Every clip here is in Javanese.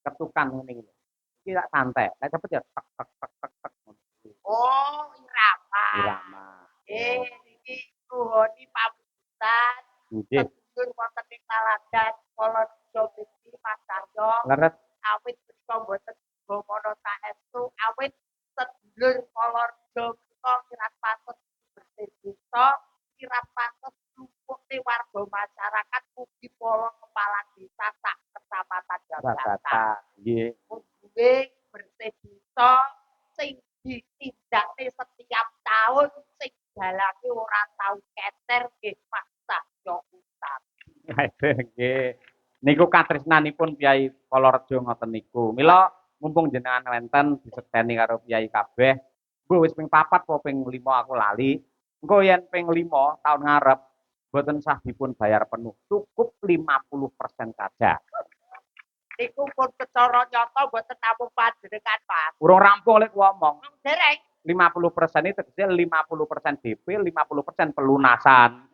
ketukan ngene iki lho. Iki tak santai, nek cepet ya tek tek tek tek tek ngono kuwi. Oh, irama. Irama. Niki nuhoni pamungkusan Nggih, sedulur wonten ing Taladan Kolorejo mriki Mas Cahyo leres. awit menika mboten gomono saestu awit sedulur Kolorejo menika kirang patos bersih desa, kirang patos lumpuhne warga masyarakat ugi para kepala desa sak kecamatan Jabatan. Jabatan. Nggih. Duwe bersih desa sing ditindakne setiap tahun sing dalane ora tau keter nggih Mas Cahyo Utami. Nggih. Niku katresnanipun Kyai Kolorejo ngoten niku. Mila mumpung jenengan wenten disekteni karo Kyai kabeh, mbuh wis ping 4 apa ping 5 aku lali. Engko yen ping 5 tahun ngarep boten sah dipun bayar penuh, cukup 50% saja. Niku pun kecara nyata mboten namung panjenengan Mas. Urung rampung lek ngomong. Dereng 50% itu tegese 50% DP, 50% pelunasan.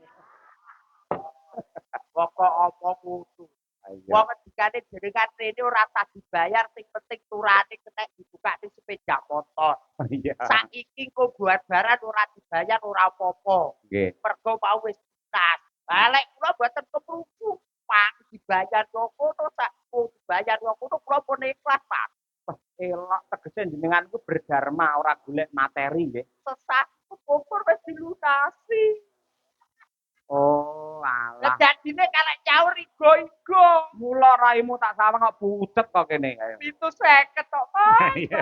pokok apa kudu. Iya. Wong ngendikane jenengan rene ora usah dibayar sing penting turane ketek dibukake sepeda motor. Iya. Saiki kok buat baran ora dibayar ora apa-apa. Nggih. Mergo mau wis lunas. Lah lek kula mboten keprucu, Pak dibayar yo kono sak dibayar yo kono kula pun ikhlas, Pak. Elok tegese jenengan iku berdharma ora golek materi nggih. Sesat kepungkur wis dilunasi. Oh, Lah alah. dadine kalek nyaur igo-igo. Mula raimu tak sawang kok bucet kok kene kaya. 750 tok, Mas. Iya.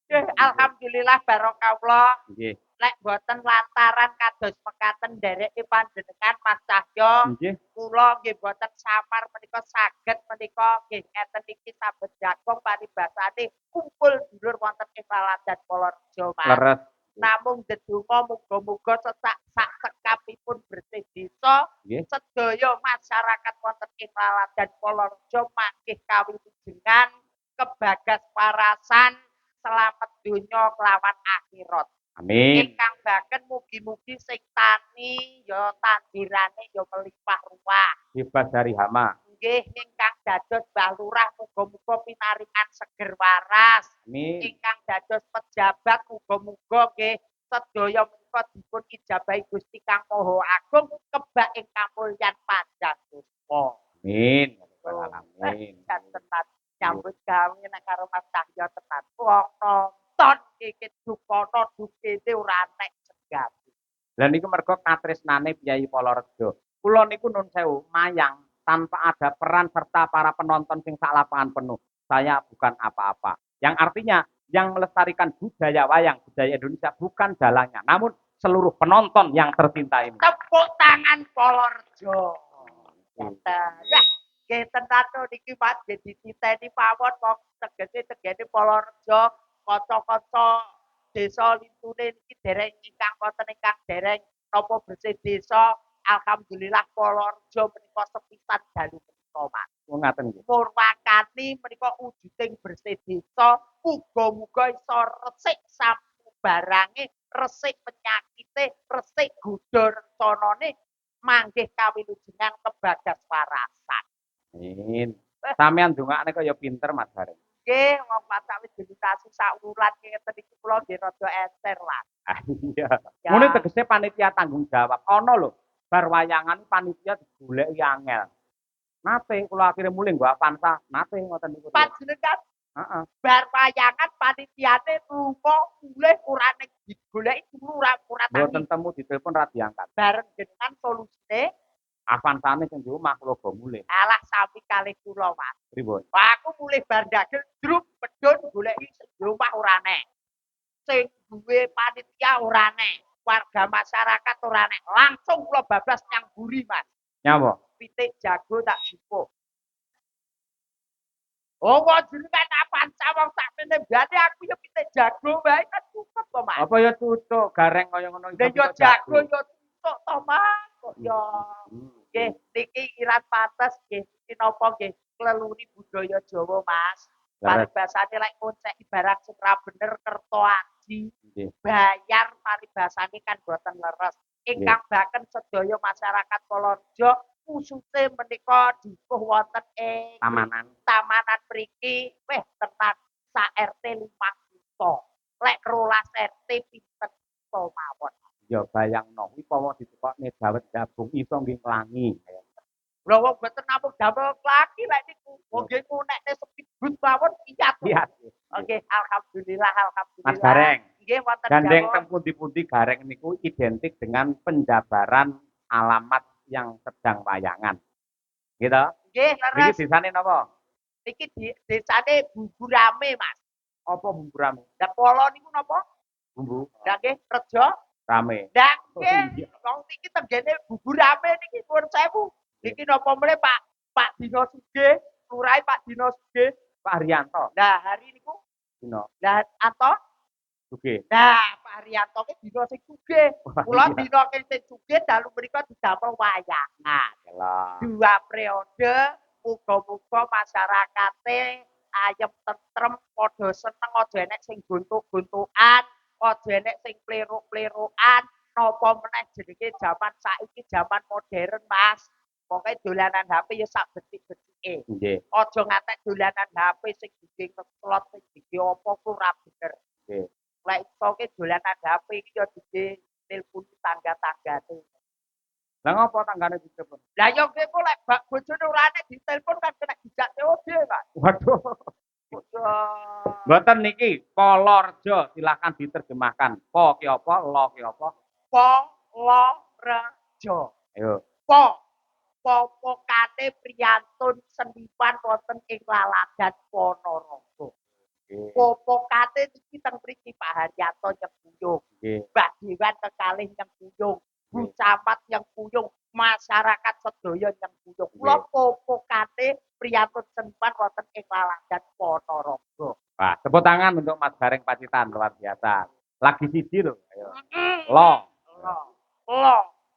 Nggih, alhamdulillah barokahullah. Nggih. Lek boten lantaran kados mekaten ndereki panjenengan Mas Cahyo, Nggih. kula nggih boten samar menika saged menika nggih ngeten iki saben jagung paribasane kumpul dulur wonten ing Taladan Kolorejo, Mas. Leres. Namung ndedonga muga-muga sak sekapipun bersih desa, Nggih. sedaya masyarakat wonten ing Taladan Kolorejo manggih kawilujengan kebagas parasan selamat donya kelawan akhirat. Amin. Ingkang baken mugi-mugi sing tani ya tandirane ya melimpah ruah. Bebas dari hama. Nggih ingkang dados Mbah Lurah muga-muga pinaringan seger waras. Amin. Ingkang dados pejabat muga-muga nggih sedaya menika dipun ijabahi Gusti Kang Maha Agung kebak ing kamulyan panjang puspa. Amin. Amin. Tenan nyambut gawe nek karo Mas Cahyo tenan. Wong nonton iki dukono dukene ora entek segati. Lah niku mergo katresnane Kyai Kolorejo. Kula niku nun sewu mayang tanpa ada peran serta para penonton sing sak lapangan penuh. Saya bukan apa-apa. Yang artinya yang melestarikan budaya wayang, budaya Indonesia bukan dalangnya, namun seluruh penonton yang tercinta ini. Tepuk tangan Kolorejo. Ya, nggih tenan to niki Mas jadi titeni pawon kok tegese Kolorejo, kanca-kanca desa lintune niki dereng ingkang wonten ingkang dereng napa bersih desa. Alhamdulillah Kolorejo menika sepisan dalu menika Mas. Oh ngaten nggih. Murwakani menika wujuding bersih desa, muga-muga iso resik sapu barange, resik penyakite, resik godha rencanane manggih kawilujengan kebagas parasan. Amin. Sampeyan ndongakne kaya pinter Mas Bareng. Nggih, wong pasak wis dilintasi sak wulan ngeten iki kula nggih rada encer lah. Ah iya. Ya. Ngene tegese panitia tanggung jawab. Ana lho, bar wayangan panitia digoleki angel. Nate kula akhire mulih nggo Avanza, nate ngoten niku. Panjenengan Heeh. bar wayangan panitiane lunga mulih ora nek digoleki dulu ora Mboten tangi. temu ditelepon ra diangkat. Bareng jenengan solusine Avanzane sing di omah kula go mulih. alah sami kalih kula, Mas. Pripun? Wah, aku mulih bar ndagel drup medhun goleki sing di omah ora nek. Sing duwe panitia ora nek. Warga masyarakat ora nek. Langsung kula bablas nyang buri, Mas. Nyapa? Pitik jago tak jupuk. Oh, kok jenengan Avanza wong sakmene mbane aku ya pitik jago wae kan cukup to, Mas. Apa ya cucuk gareng kaya ngono Lah yo jago yo cucuk to, Mas. Kok yo nggih niki irat pates nggih iki napa nggih kleluri budaya Jawa, Mas. Paribasane lek koncek ibarat sing ra bener kerto aji. Bayar paribasane kan boten leres. Ingkang baken sedaya masyarakat Kolorejo khususé menika dipuh wonten ing tamanan mriki weh tenan sak RT 5 juta. Lek 12 RT pinten juta mawon. Ya bayangno kuwi pawa ditukokne dawet gabung iso nggih nglangi. Lha wong mboten namung damel laki lek niku. Wong nggih kunekne sepidut mawon kiyat. Iya. Oke, alhamdulillah, Mas alhamdulillah. Gareng. Nggih wonten Gandeng jawab. teng pundi-pundi Gareng niku identik dengan penjabaran alamat yang sedang wayangan. Gitu. Nggih, Niki leres. desane napa? Niki desane Buburame, Mas. Apa bumbu rame? Lah polo niku napa? Bumbu Lah nggih, rejo. rame. Lah Oh, nggih, iya. wong niki tenggene Buburame niki nuwun sewu. Niki napa meneh Pak Dino Sugih, lurahe Pak Dino Sugih. Pak Haryanto. Lah hari niku Dino lah Anto. Sugih. Nah, Pak Haryanto ki dina sing sugih. Wah, Kula iya. dina sing sugih dalu mriku didamel wayangan. Yalah. 2 periode muga-muga masyarakate ayem tentrem padha seneng aja enek sing gontok-gontokan, aja enek sing pleruk-plerukan, napa meneh jenenge jaman saiki jaman modern, Mas. Pokoke dolanan HP ya sak becik-becike. Nggih. Aja ngantek dolanan HP sing dike ngeslot sing dike apa ku ora bener. Nggih. Lek iso ki dolanan HP iki ya dike telepon tangga-tanggane. Lah ngopo tanggane ditelepon? Lah yo nggih kok lek bak bojone ora nek ditelepon kan kena dijak COD, Pak. Waduh. Mboten niki Polorejo silakan diterjemahkan. Po ki apa? Lo ki apa? Polorejo. Ayo. Popokane priyantun seniman wonten ing Laladan Ponorogo. Popokate iki teng mriki Pak Haryanto nyembuyung. Nggih. Mbah Dewan kekalih nyembuyung. Bu Camat nyembuyung. Masyarakat sedaya nyembuyung. Kula popokate priyantun seniman wonten ing Laladan Ponorogo. Wah, tepuk tangan untuk Mas Gareng Pacitan luar biasa. Lagi siji lho. Ayo. Lo.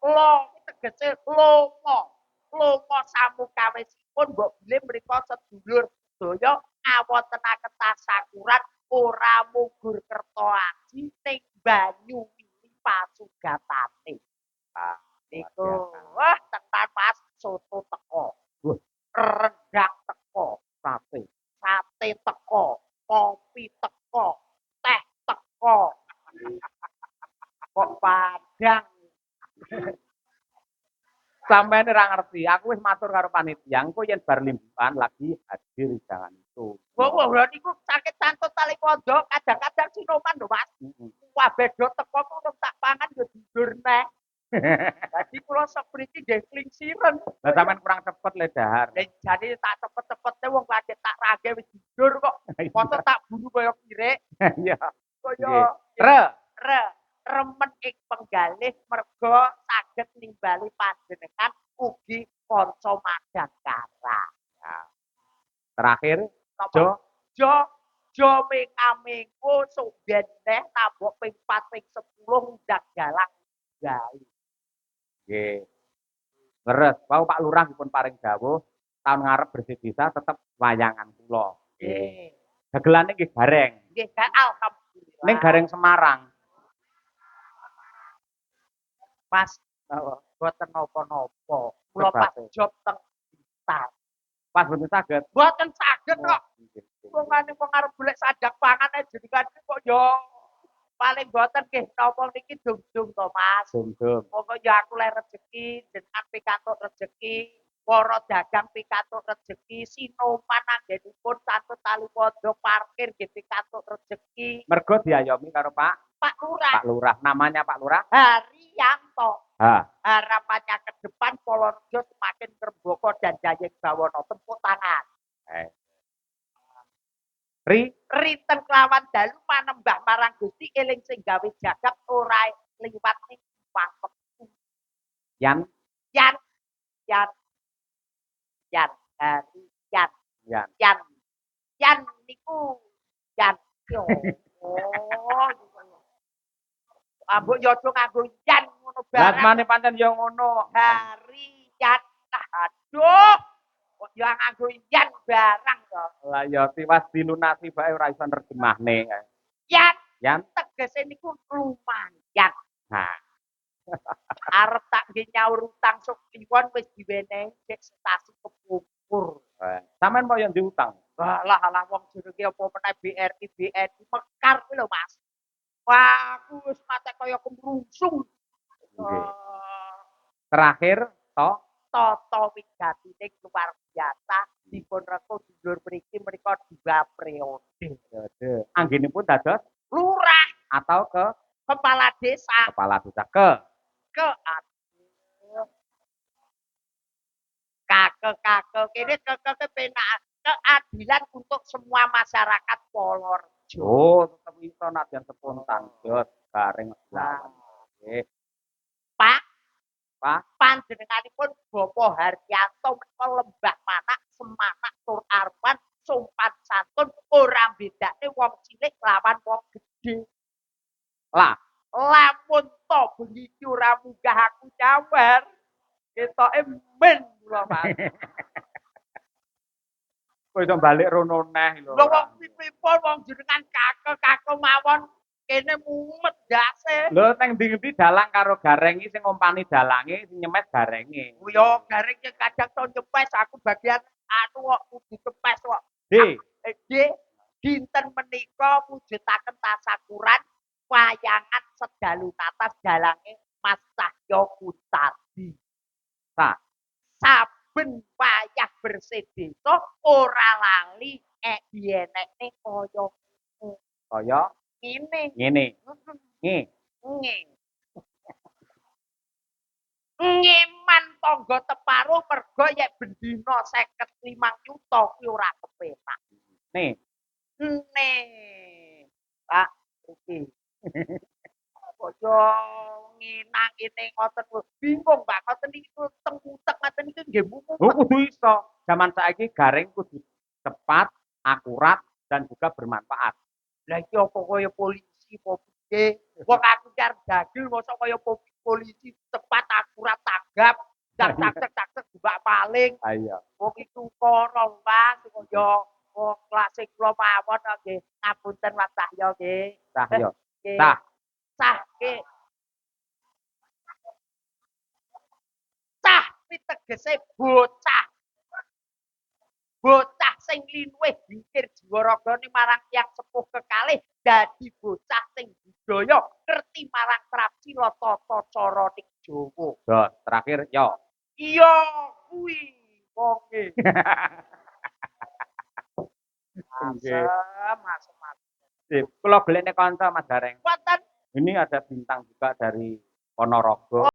Lo tegese lomo. Lomo samukawesipun mbok bilih mriku sedulur sedaya awontenaken tasakuran ora mugur kerto aji ning banyu mili pasugatane. Ah, Niku wah tenan Mas soto teko. Rendang teko, sate teko, kopi teko, teh teko. Kok padang. Sampeyan ora ngerti, aku wis matur karo panitia, engko yen bar limbuhan lagi hadir jangan itu. Wah, niku sakit cantut tali kondo, kadang-kadang sinoman lho, Mas. Wah, bedo teko ku tak pangan yo tidur neh. Dadi kula sepriki nggih klingsiren. Lah sampean kurang cepet le dahar. Lah jane tak cepet-cepete wong lagi tak rage wis tidur kok. Mosok tak buru kaya kirek. Iya. Kaya remen ing penggalih merga saged nimbali panjenengan ugi kanca madangkara. Terakhir, Jo mengko soben neh nabok ping 4 ping 10 ndak galang gawe. Nggih. Leres, wau Pak Lurah dipun paring dawuh, tahun ngarep bersih desa tetep wayangan kula. Nggih. Dagelane nggih Gareng. Nggih, alhamdulillah. Ning Gareng Semarang. Mas, boten napa-napa. Kula pas job teng Blitar. Pas boten saged. Boten saged kok. Wong wong arep golek sadang pangan ae jenengan kok yo paling boten nggih napa niki dung-dung to Mas. Dung-dung. Monggo ya aku lek rezeki jenengan pikantuk rezeki, para dagang pikantuk rezeki, sinoman anggenipun santun tali podo parkir nggih pikantuk rezeki. Mergo diayomi karo Pak Lurah. Pak Lurah. Namanya Pak Lurah? Haryanto. Ha. Harapannya ke depan Polorejo semakin terboko dan jayeng bawono tepuk tangan. Rinten kelawan dalu manembah marang Gusti eling sing gawe jagat ora liwat ning waktu. Yan niku Yan yo. Oh. Ambuk yo aja nganggo Yan ngono barang. Lasmane pancen yo ngono. Harian. Aduh. Kok yo nganggo Yan barang to. Lah ya tiwas dilunasi bae ora iso nerjemahne. Yan Yan tegese niku lumayan. Nah, Arep tak nggih nyaur utang sok kliwon wis diwenehi dek stasi kepungkur. Sampeyan kok yo diutang. Walah alah wong jenenge apa meneh BRI BNI mekar kuwi lho Mas. Wah, aku wis mate kaya kemrungsung. Nggih. Terakhir to Tata wigatine luar biasa dipun reko dulur mriki menika 2 periode. anggenipun dados Lurah, atau ke kepala desa, kepala desa ke ke kakek kene keke penak keadilan untuk semua masyarakat Polorjo. oh tetep iso nadyan spontan jos garing lawan. Nggih. Pak, Pak, panjenenganipun Bapak Haryanto menika lembah manak semanak tur arman sopan santun ora bedakne wong cilik lawan wong gedhe. lah Lamun to bengi iki ora munggah aku nyamar, ketoke men kula Mas. kok iso balik rono neh lho. Lho wong pipun wong jenengan kakek mawon kene mumet ndase. Lho nang ndi-ndi dalang karo gareng iki sing ngompani dalange sing nyemet garenge. Yo garing yang kadang to nyepes aku bagian anu kok kudu nyepes kok. Di Dinten menika mujudaken tasakuran wayangan sedalu natas dalange Mas Cahyo Kutardi. sa Saben wayah bersedesa ora lali dienekne kaya kaya ngene. ngene. Nggih. Ngeman tangga teparo mergo yek bendina 55 yuta kuwi ora kepenak. Nih, Nih, Pak, iki. Kaya nginang ngene ngoten lho. Bingung, Pak, ngoten iki teng utek ngoten iki nggih mumet. kudu iso. Zaman saiki garing kudu cepat, akurat dan juga bermanfaat. Lah iki apa kaya polisi apa piye? Wong aku ki arep dagel mosok kaya polisi cepat akurat tanggap. Cak juga paling. Ayo. Wong iku ukara Mas kaya wong kelas kula mawon nggih. Ngapunten Mas Cahyo nggih. Cahyo. Nggih. Cah. Cah nggih. Cah iki tegese bocah. Bocah sing linuwih dikir jiwa ragane marang tiyang sepuh kekalih dadi bocah sing budaya ngerti marang prapsila tata cara ning Jawa. Dos, terakhir yo. Iya kuwi wonge. Nggih. Asem. Sip. Kula golekne kanca Mas Gareng. Wonten Ini ada bintang juga dari Ponorogo.